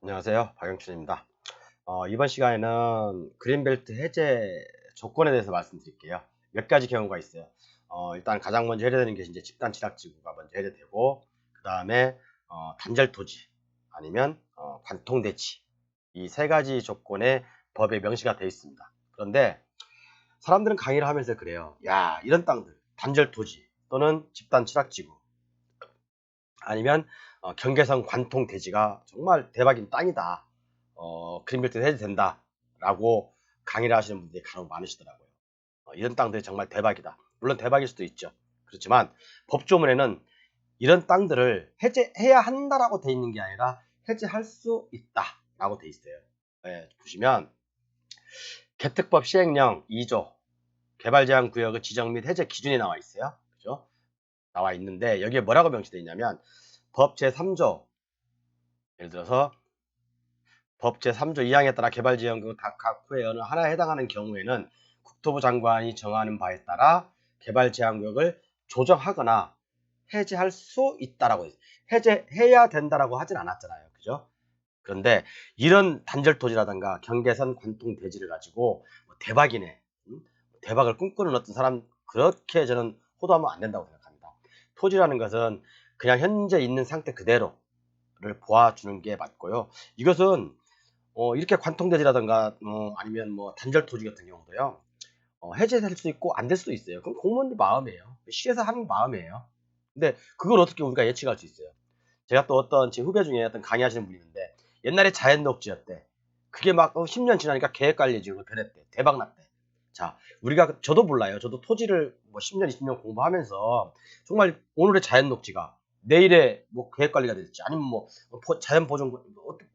안녕하세요. 박영춘입니다. 이번 시간에는 그린벨트 해제 조건에 대해서 말씀드릴게요. 몇 가지 경우가 있어요. 일단 가장 먼저 해제되는 게 이제 집단 취락지구가 먼저 해제되고, 그 다음에 단절 토지 아니면 관통 대지, 이 세 가지 조건에 법에 명시가 되어 있습니다. 그런데 사람들은 강의를 하면서 그래요. 야, 이런 땅들 단절 토지 또는 집단 취락지구 아니면 경계선 관통 대지가 정말 대박인 땅이다. 그린벨트 해제된다. 라고 강의를 하시는 분들이 간혹 많으시더라고요. 이런 땅들이 정말 대박이다. 물론 대박일 수도 있죠. 그렇지만 법조문에는 이런 땅들을 해제해야 한다라고 돼 있는 게 아니라 해제할 수 있다라고 돼 있어요. 예, 보시면 개특법 시행령 2조 개발제한구역의 지정 및 해제 기준이 나와 있어요. 그죠? 나와 있는데 여기에 뭐라고 명시되어 있냐면 법 제3조 예를 들어서 법 제3조 2항에 따라 개발지원구 각 후의 어느 하나에 해당하는 경우에는 국토부 장관이 정하는 바에 따라 개발제한구역을 조정하거나 해제할 수 있다라고 했어요. 해제해야 된다라고 하진 않았잖아요. 그죠? 그런데 이런 단절토지라든가 경계선 관통 대지를 가지고 대박이네. 대박을 꿈꾸는 어떤 사람 그렇게 저는 호도하면 안 된다고 생각합니다. 토지라는 것은 그냥 현재 있는 상태 그대로를 보아주는 게 맞고요. 이것은 이렇게 관통대지라든가 아니면 뭐 단절 토지 같은 경우도요. 해제될 수 있고 안 될 수도 있어요. 그럼 공무원들 마음이에요. 시에서 하는 마음이에요. 근데 그걸 어떻게 우리가 예측할 수 있어요? 제가 또 어떤 제 후배 중에 어떤 강의하시는 분이 있는데 옛날에 자연녹지였대. 그게 막 10년 지나니까 계획관리지구로 변했대. 대박 났대. 자, 우리가 저도 몰라요. 저도 토지를 뭐 10년, 20년 공부하면서 정말 오늘의 자연녹지가 내일의 뭐 계획관리가 될지 아니면 뭐 자연보존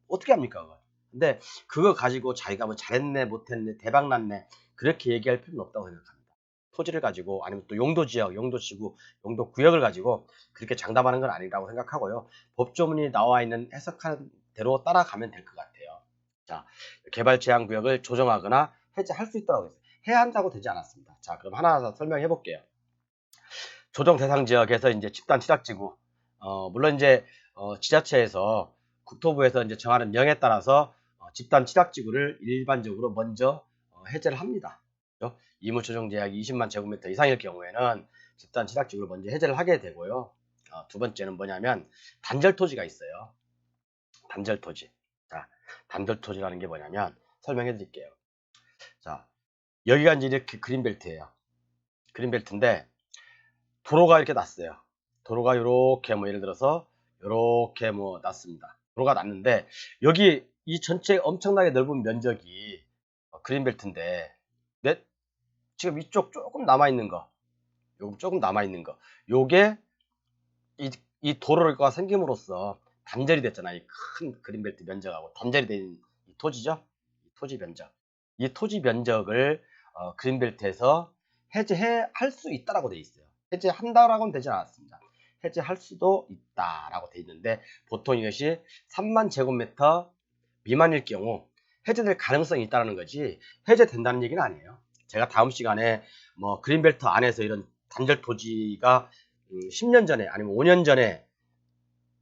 어떻게 합니까? 그걸? 근데 그거 가지고 자기가 뭐 잘했네, 못했네, 대박 났네 그렇게 얘기할 필요는 없다고 생각합니다. 토지를 가지고 아니면 또 용도지역, 용도지구, 용도구역을 가지고 그렇게 장담하는 건 아니라고 생각하고요. 법조문이 나와 있는 해석하는 대로 따라가면 될 것 같아요. 자, 개발 제한 구역을 조정하거나 해제할 수 있다고 했어요. 해야 한다고 되지 않았습니다. 자, 그럼 하나 설명해 볼게요. 조정 대상 지역에서 이제 집단 취락지구, 물론 이제 지자체에서 국토부에서 이제 정하는 명에 따라서 집단 취락지구를 일반적으로 먼저 해제를 합니다. 그렇죠? 이무조정 제약이 20만 제곱미터 이상일 경우에는 집단 취락지구를 먼저 해제를 하게 되고요. 두 번째는 뭐냐면 단절 토지가 있어요. 단절 토지. 자, 단절 토지라는 게 뭐냐면 설명해 드릴게요. 자, 여기가 이제 이렇게 그린벨트예요. 그린벨트인데 도로가 이렇게 났어요. 도로가 이렇게 뭐 예를 들어서 이렇게 뭐 났습니다. 도로가 났는데 여기 이 전체 엄청나게 넓은 면적이 그린벨트인데 지금 이쪽 조금 남아 있는 거, 요금 조금 남아 있는 거, 요게 이 도로가 생김으로써 단절이 됐잖아요. 이 큰 그린벨트 면적하고 단절이 된 이 토지죠. 이 토지 면적. 이 토지 면적을 그린벨트에서 해제할 수 있다라고 돼 있어요. 해제한다라고는 되지 않았습니다. 해제할 수도 있다라고 돼 있는데 보통 이것이 3만 제곱미터 미만일 경우 해제될 가능성이 있다는 거지 해제된다는 얘기는 아니에요. 제가 다음 시간에 뭐 그린벨트 안에서 이런 단절 토지가 10년 전에 아니면 5년 전에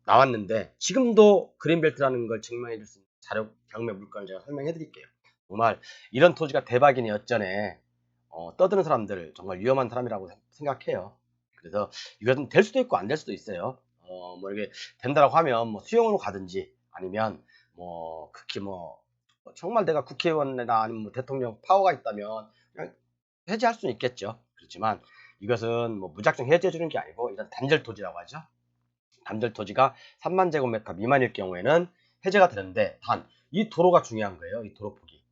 나왔는데 지금도 그린벨트라는 걸 증명해 줄 수 있는 자료 경매 물건을 제가 설명해 드릴게요. 정말 이런 토지가 대박이니 어쩌네 떠드는 사람들 정말 위험한 사람이라고 생각해요. 그래서 이것은 될 수도 있고 안 될 수도 있어요. 뭐 이게 된다라고 하면 뭐 수용으로 가든지 아니면 뭐 극히 뭐 정말 내가 국회의원이나 아니면 뭐 대통령 파워가 있다면 그냥 해제할 수는 있겠죠. 그렇지만 이것은 뭐 무작정 해제해 주는 게 아니고 이런 단절 토지라고 하죠. 단절 토지가 3만 제곱미터 미만일 경우에는 해제가 되는데 단 이 도로가 중요한 거예요. 이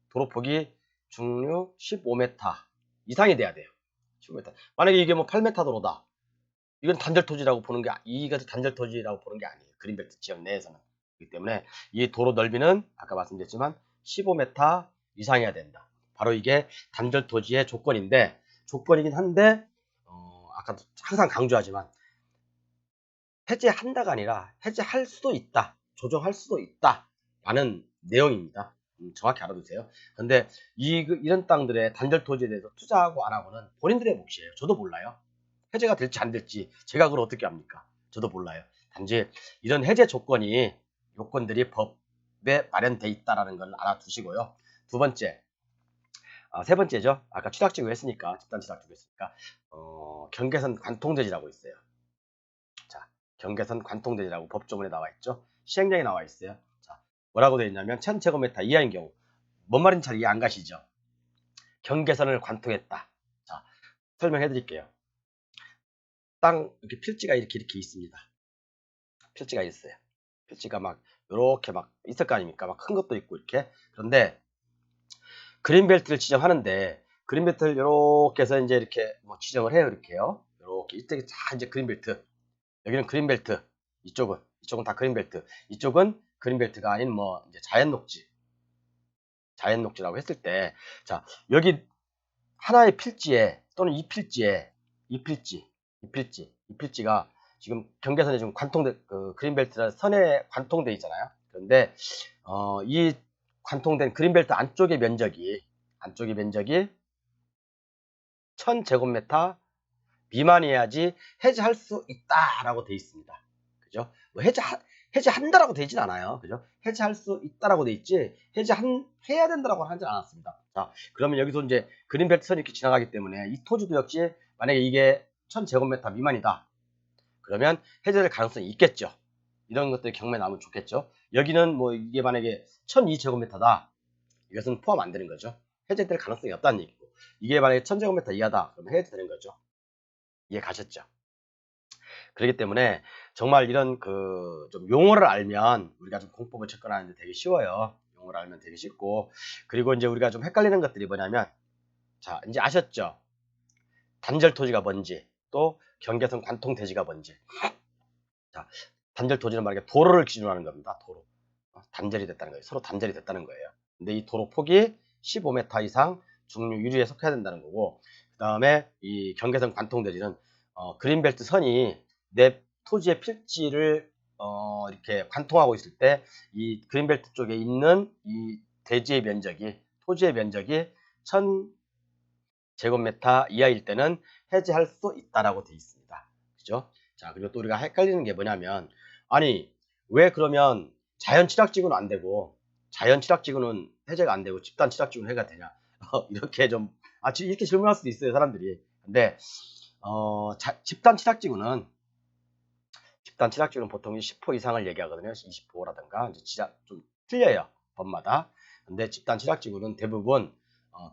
도로폭이 중류 15m 이상이 돼야 돼요. 15m. 만약에 이게 뭐 8m 도로다. 이건 단절 토지라고 보는 게 이것을 단절 토지라고 보는 게 아니에요. 그린벨트 지역 내에서는. 그렇기 때문에 이 도로 넓이는 아까 말씀드렸지만 15m 이상이어야 된다. 바로 이게 단절 토지의 조건인데 조건이긴 한데 아까도 항상 강조하지만 해제한다가 아니라 해제할 수도 있다. 조정할 수도 있다. 라는 내용입니다. 정확히 알아두세요. 근데 이런 땅들의 단절 토지에 대해서 투자하고 안 하고는 본인들의 몫이에요. 저도 몰라요. 해제가 될지 안 될지 제가 그걸 어떻게 합니까? 저도 몰라요. 단지 이런 해제 요건들이 마련돼 있다라는 걸 알아두시고요. 두 번째, 세 번째죠. 아까 취락지구 했으니까, 집단 취락지구 했으니까, 경계선 관통대지라고 있어요. 자, 경계선 관통대지라고 법조문에 나와 있죠. 시행령에 나와 있어요. 자, 뭐라고 되어 있냐면 1000제곱미터 이하인 경우, 뭔 말인지 잘 이해 안 가시죠? 경계선을 관통했다. 자, 설명해 드릴게요. 땅 이렇게 필지가 이렇게 있습니다. 필지가 있어요. 필지가 막 이렇게 막 있을 거 아닙니까? 막 큰 것도 있고 이렇게. 그런데 그린벨트를 지정하는데 그린벨트를 이렇게 해서 이제 이렇게 뭐 지정을 해요. 이렇게요. 이렇게 이쪽이 다 이제 그린벨트. 여기는 그린벨트. 이쪽은 다 그린벨트. 이쪽은 그린벨트가 아닌 뭐 이제 자연녹지라고 했을 때, 자, 여기 하나의 필지에 또는 이 필지가 지금 경계선에 지금 그 그린벨트 선에 관통돼 있잖아요. 그런데 이 관통된 그린벨트 안쪽의 면적이 1000제곱미터 미만이어야지 해제할 수 있다라고 돼 있습니다. 그죠? 뭐 해제한다라고 되진 않아요. 그죠? 해제할 수 있다라고 돼 있지, 해야 된다라고 하진 않았습니다. 자, 그러면 여기서 이제 그린벨트 선이 이렇게 지나가기 때문에 이 토지도 역시 만약에 이게 1000제곱미터 미만이다. 그러면 해제될 가능성이 있겠죠. 이런 것들이 경매에 나오면 좋겠죠. 여기는 뭐 이게 만약에 1002제곱미터다. 이것은 포함 안 되는 거죠. 해제될 가능성이 없다는 얘기고. 이게 만약에 1000제곱미터 이하다. 그러면 해제되는 거죠. 이해 가셨죠? 그렇기 때문에 정말 이런 그 좀 용어를 알면 우리가 좀 공법을 접근하는데 되게 쉬워요. 용어를 알면 되게 쉽고, 그리고 이제 우리가 좀 헷갈리는 것들이 뭐냐면, 자, 이제 아셨죠? 단절 토지가 뭔지, 또 경계선 관통 대지가 뭔지. 자, 단절 토지는 만약에 도로를 기준으로 하는 겁니다. 도로. 단절이 됐다는 거예요. 서로 단절이 됐다는 거예요. 근데 이 도로 폭이 15m 이상 중류 유리에 속해야 된다는 거고, 그 다음에 이 경계선 관통 대지는 그린벨트 선이 내 토지의 필지를 이렇게 관통하고 있을 때 이 그린벨트 쪽에 있는 이 대지의 면적이, 토지의 면적이 1000제곱미터 이하일 때는 해제할 수 있다라고 되어 있습니다. 그죠? 자, 그리고 또 우리가 헷갈리는 게 뭐냐면, 아니, 왜 그러면 자연 취락지구는 안 되고, 자연 취락지구는 해제가 안 되고, 집단 취락지구는 해가 되냐? 이렇게 좀, 이렇게 질문할 수도 있어요, 사람들이. 근데, 집단 취락지구는 보통 10호 이상을 얘기하거든요. 20호라든가, 이제 진짜 좀 틀려요, 법마다. 근데 집단 취락지구는 대부분,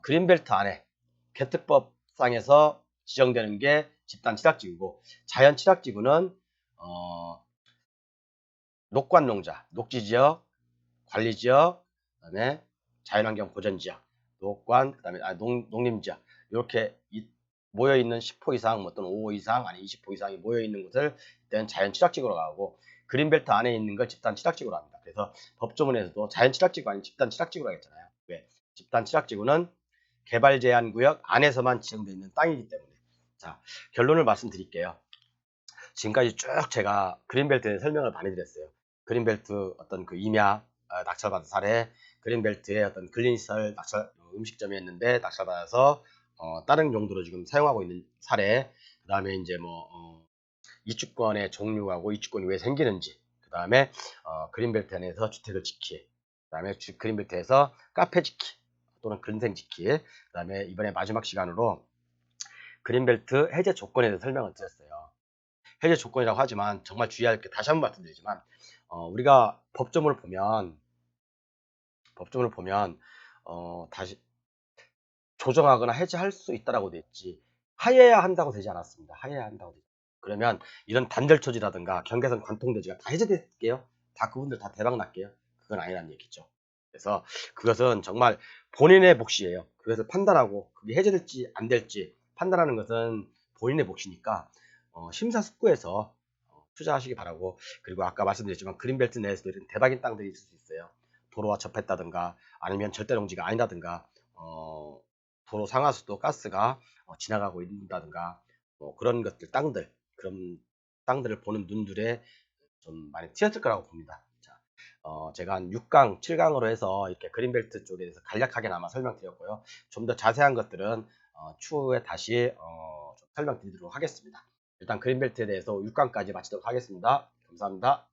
그린벨트 안에, 개특법상에서 지정되는 게 집단 취락지구고, 자연 취락지구는 녹관농자, 녹지지역, 관리지역, 그다음에 자연환경 보전지역, 녹관, 그다음에 농림지역, 이렇게 모여 있는 10호 이상, 뭐 또는 5호 이상, 아니 20호 이상이 모여 있는 곳을 일단 자연 취락지구로 하고, 그린벨트 안에 있는 걸 집단 취락지구로 합니다. 그래서 법조문에서도 자연 취락지구 아닌 집단 취락지구로 하겠잖아요. 왜? 집단 취락지구는 개발 제한 구역 안에서만 지정되어 있는 땅이기 때문에. 자, 결론을 말씀드릴게요. 지금까지 쭉 제가 그린벨트에 설명을 많이 드렸어요. 그린벨트 어떤 그 임야, 낙찰받은 사례, 그린벨트의 어떤 근린시설 음식점이 있는데 낙찰받아서 다른 용도로 지금 사용하고 있는 사례, 그 다음에 이제 뭐 이주권의 종류하고 이주권이 왜 생기는지, 그 다음에 그린벨트 안에서 주택을 짓기, 그 다음에 그린벨트에서 카페 짓기 또는 근생 짓기, 그 다음에 이번에 마지막 시간으로 그린벨트 해제 조건에 대해서 설명을 드렸어요. 해제 조건이라고 하지만 정말 주의할 게, 다시 한번 말씀드리지만, 우리가 법조문을 보면 다시 조정하거나 해제할 수 있다라고 돼 있지, 하여야 한다고 되지 않았습니다. 하여야 한다고 되지. 그러면 이런 단절토지라든가 경계선 관통대지가 다 해제될게요. 다 그분들 다 대박 날게요. 그건 아니란 얘기죠. 그래서 그것은 정말 본인의 몫이에요. 그것을 판단하고 그게 해제될지 안 될지 판단하는 것은 본인의 몫이니까 심사숙고해서 투자하시기 바라고. 그리고 아까 말씀드렸지만 그린벨트 내에서도 이런 대박인 땅들이 있을 수 있어요. 도로와 접했다든가 아니면 절대농지가 아니다든가 도로 상하수도 가스가 지나가고 있다든가 뭐 그런 것들, 그런 땅들을 보는 눈들에 좀 많이 튀었을 거라고 봅니다. 자, 제가 한 6강, 7강으로 해서 이렇게 그린벨트 쪽에 대해서 간략하게나마 설명드렸고요. 좀 더 자세한 것들은 추후에 다시 좀 설명드리도록 하겠습니다. 일단 그린벨트에 대해서 6강까지 마치도록 하겠습니다. 감사합니다.